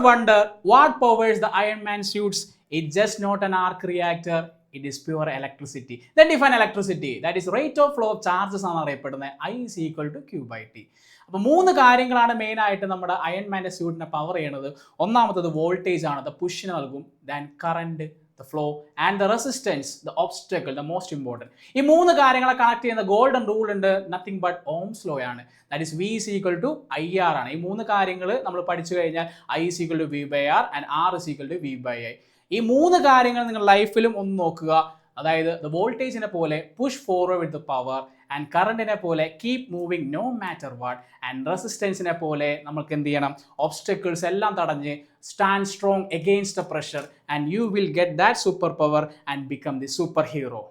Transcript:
wonder what powers the Iron Man suits? It's just not an arc reactor. It is pure electricity. Then define electricity. That is rate of flow of charges ആണ് അറിയപ്പെടുന്നത്. I is equal to Q by T. അപ്പോൾ മൂന്ന് കാര്യങ്ങളാണ് main ആയിട്ട് നമ്മുടെ അയൺമാൻ്റെ സ്യൂട്ടിനെ power ചെയ്യണത്. ഒന്നാമത്തത് voltage ആണ്, അത് പുഷിന് നൽകും. Then current, the flow, and the resistance, the obstacle, the most important. ഈ മൂന്ന് കാര്യങ്ങളെ കണക്ട് ചെയ്യുന്ന ഗോൾഡൻ റൂൾ ഉണ്ട്, നത്തിങ് ബട്ട് ഓംസ് ലോ ആണ്. That is V is equal to IR ആണ്. ഈ മൂന്ന് കാര്യങ്ങൾ നമ്മൾ പഠിച്ചു കഴിഞ്ഞാൽ I is equal to V by R and R is equal to V by I. ഈ മൂന്ന് കാര്യങ്ങൾ നിങ്ങൾ ലൈഫിലും ഒന്ന് നോക്കുക. അതായത് ദ വോൾട്ടേജിനെ പോലെ push forward with the power, and കറണ്ടിനെ പോലെ keep moving no matter what, and റെസിസ്റ്റൻസിനെ പോലെ നമുക്ക് എന്ത് ചെയ്യണം, ഒബ്സ്റ്റക്കിൾസ് എല്ലാം തടഞ്ഞ് stand strong against the pressure, and you will get that super power and become the super hero.